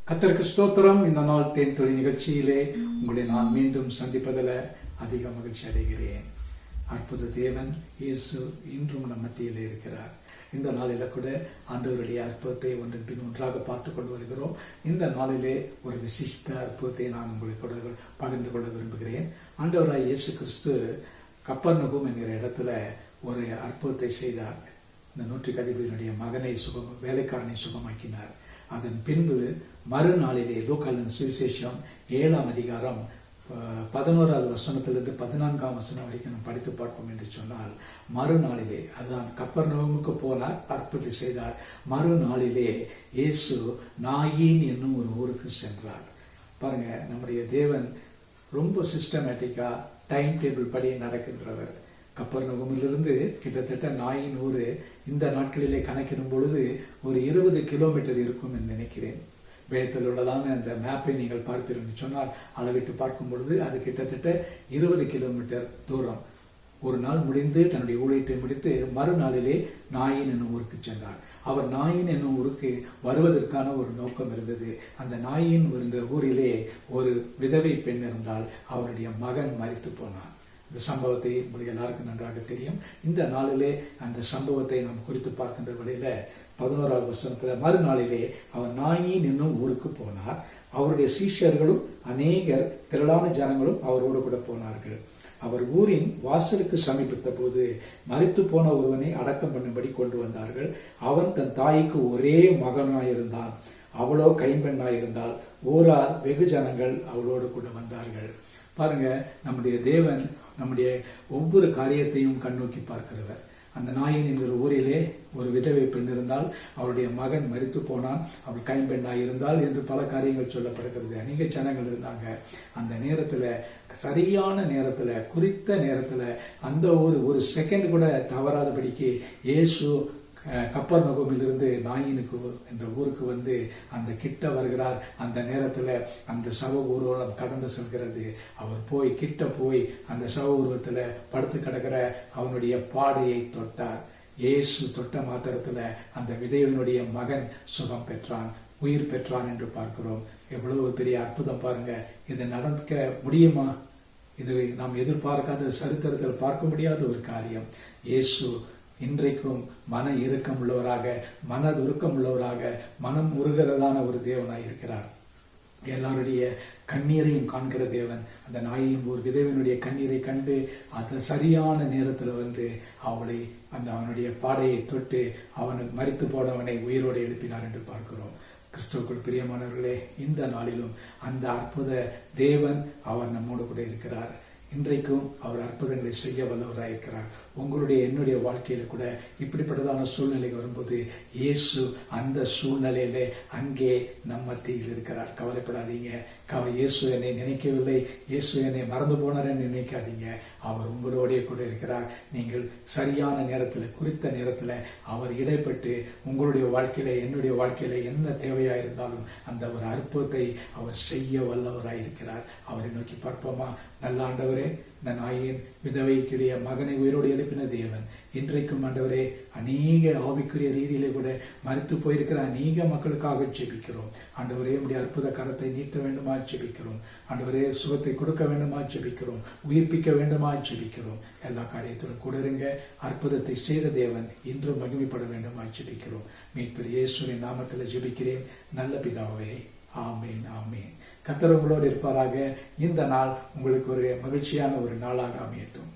கர்த்தருக்கு ஸ்தோத்திரம். இந்த நாள் தேன்துளி நிகழ்ச்சியிலே உங்களை நான் மீண்டும் சந்திப்பதில் அதிக மகிழ்ச்சி அடைகிறேன். அற்புத தேவன் இயேசு இன்றும் நம் மத்தியிலே இருக்கிறார். இந்த நாளில கூட ஆண்டவருடைய அற்புதத்தை ஒன்றின் பின் ஒன்றாக பார்த்து கொண்டு வருகிறோம். இந்த நாளிலே ஒரு விசிஷ்ட அற்புதத்தை நான் உங்களுக்கு பகிர்ந்து கொள்ள விரும்புகிறேன். ஆண்டவராய் இயேசு கிறிஸ்து கப்பர்நகூம் என்கிற இடத்துல ஒரு அற்புதத்தை செய்தார். இந்த நூற்றுக்கு அதிபதியினுடைய மகனை வேலைக்காரனை சுகமாக்கினார். அதன் பின்பு மறுநாளிலே லூக்காவின் சுவிசேஷம் 7ஆம் அதிகாரம் 11வது வசனத்திலிருந்து 14ஆம் வசனம் வரைக்கும் நாம் படித்து பார்ப்போம் என்று சொன்னால், மறுநாளிலே, அதுதான் கப்பர்நகூமுக்கு போனார், அற்புதத்தை செய்தார். மறுநாளிலே இயேசு நாயின் என்னும் ஒரு ஊருக்கு சென்றார். பாருங்க, நம்முடைய தேவன் ரொம்ப சிஸ்டமேட்டிக்கா டைம் டேபிள் படி நடக்கின்றவர். கப்பர்நகூமிலிருந்து கிட்டத்தட்ட நாயின் ஊர் இந்த நாட்களிலே கணக்கிடும் பொழுது ஒரு 20 கிலோமீட்டர் இருக்கும் என்று நினைக்கிறேன். வேதத்தில் உள்ளதான அந்த மேப்பை நீங்கள் பார்ப்பீர்கள் என்று சொன்னால், அளவிட்டு பார்க்கும் பொழுது அது கிட்டத்தட்ட 20 கிலோமீட்டர் தூரம். ஒரு நாள் முடிந்து தன்னுடைய ஊழியத்தை முடித்து மறுநாளிலே நாயின் என்னும் ஊருக்கு சென்றார். அவர் நாயின் என்னும் ஊருக்கு வருவதற்கான ஒரு நோக்கம் இருந்தது. அந்த நாயின் இருந்த ஊரிலே ஒரு விதவை பெண் இருந்தால், அவருடைய மகன் மரித்து போனான். இந்த சம்பவத்தை உங்களுக்கு எல்லாருக்கும் நன்றாக தெரியும். இந்த நாளிலே அந்த சம்பவத்தை நாம் குறித்து பார்க்கின்ற வழியில 11வது வசனத்துல, மறுநாளிலே அவர் நாயின் என்னும் ஊருக்கு போனார். அவருடைய சீஷர்களும் அநேகர் திரளான ஜனங்களும் அவரோடு கூட போனார்கள். அவர் ஊரின் வாசலுக்கு சமீபித்த போது மரித்து போன ஒருவனை அடக்கம் பண்ணும்படி கொண்டு வந்தார்கள். அவன் தன் தாய்க்கு ஒரே மகனாயிருந்தான். அவளோ கைம்பெண்ணாயிருந்தால். ஊரார் வெகு ஜனங்கள் அவளோடு கூட வந்தார்கள். பாருங்க, நம்முடைய தேவன் நம்முடைய ஒவ்வொரு காரியத்தையும் கண்ணோக்கி பார்க்கிறவர். அந்த நாயின் என்கிற ஊரிலே ஒரு விதவை பெண் இருந்தால், அவருடைய மகன் மரித்து போனான், அவள் கைம்பெண்ணாய் இருந்தால் என்று பல காரியங்கள் சொல்லப்படுகிறது. அநேக ஜனங்கள் இருந்தாங்க. அந்த நேரத்துல, சரியான நேரத்துல, குறித்த நேரத்துல, அந்த ஒரு செகண்ட் கூட தவறாதபடிக்கு இயேசு கப்பர்நகூமிலிருந்து நாயினுக்கு என்ற ஊருக்கு வந்து அந்த கிட்ட வருகிறார். அந்த நேரத்துல அந்த சவ ஊர்வலம் கடந்து செல்கிறது. அவர் கிட்ட போய் அந்த சவ உருவத்துல படுத்து கிடக்கிற அவனுடைய பாடையை தொட்டார். இயேசு தொட்ட மாத்திரத்துல அந்த விதவையினுடைய மகன் சுகம் பெற்றான், உயிர் பெற்றான் என்று பார்க்கிறோம். எவ்வளவு ஒரு பெரிய அற்புதம் பாருங்க. இது நடக்க முடியுமா? இது நாம் எதிர்பார்க்காத, சரித்திரத்தில் பார்க்க முடியாத ஒரு காரியம். இயேசு இன்றைக்கும் மன இறுக்கம் உள்ளவராக, மனதுருக்கம் உள்ளவராக, மனம் உருகிறதான ஒரு தேவனாய் இருக்கிறார். எல்லாருடைய கண்ணீரையும் காண்கிற தேவன் அந்த நாயின் ஒரு விதவினுடைய கண்ணீரை கண்டு அது சரியான நேரத்தில் வந்து அவளை அவனுடைய பாடையை தொட்டு அவனுக்கு மரித்து போனவனை உயிரோடு எழுப்பினார் என்று பார்க்கிறோம். கிறிஸ்துவுக்குள் பிரியமானவர்களே, இந்த நாளிலும் அந்த அற்புத தேவன் அவர் நம்மோடு கூட இருக்கிறார். இன்றைக்கும் அவர் அற்புதங்களை செய்ய வல்லவராயிருக்கிறார். உங்களுடைய என்னுடைய வாழ்க்கையில கூட இப்படிப்பட்டதான சூழ்நிலை வரும்போது இயேசு அந்த சூழ்நிலையில அங்கே நம் மத்தியில் இருக்கிறார். கவலைப்படாதீங்க. இயேசு என்னை நினைக்கவில்லை, இயேசு என்னை மறந்து போனார் என்று நினைக்காதீங்க. அவர் உங்களோடைய கூட இருக்கிறார். நீங்கள் சரியான நேரத்துல, குறித்த நேரத்துல அவர் இடைப்பட்டு உங்களுடைய வாழ்க்கையில, என்னுடைய வாழ்க்கையில என்ன தேவையா இருந்தாலும் அந்த ஒரு அற்புதத்தை அவர் செய்ய வல்லவராயிருக்கிறார். அவரை நோக்கி பார்ப்போமா? நல்ல ஆண்டவரே, இந்த நாயின் விதவைக்குடைய மகனை உயிரோடு எழுப்பின தேவன் இன்றைக்கும் ஆண்டவரே அநேக ஆவிக்குரிய ரீதியிலே கூட மரித்து போயிருக்கிற அநேக மக்களுக்காக ஜெபிக்கிறோம். ஆண்டவரே, உடைய அற்புத கரத்தை நீட்ட வேண்டுமா ஜெபிக்கிறோம். ஆண்டவரே, சுகத்தை கொடுக்க வேண்டுமா ஜெபிக்கிறோம். உயிர்ப்பிக்க வேண்டுமா ஜெபிக்கிறோம். எல்லா காரியத்திலும் கூட இருங்க. அற்புதத்தை செய்த தேவன் இன்றும் மகிமைப்பட வேண்டுமா ஜெபிக்கிறோம். மீட்பர் இயேசுவின் நாமத்தில் ஜெபிக்கிறேன் நல்ல பிதாவே. ஆமேன், ஆமேன். கர்த்தர் உங்களோடு இருப்பாராக. இந்த நாள் உங்களுக்கு ஒரு மகிழ்ச்சியான ஒரு நாளாக அமையட்டும்.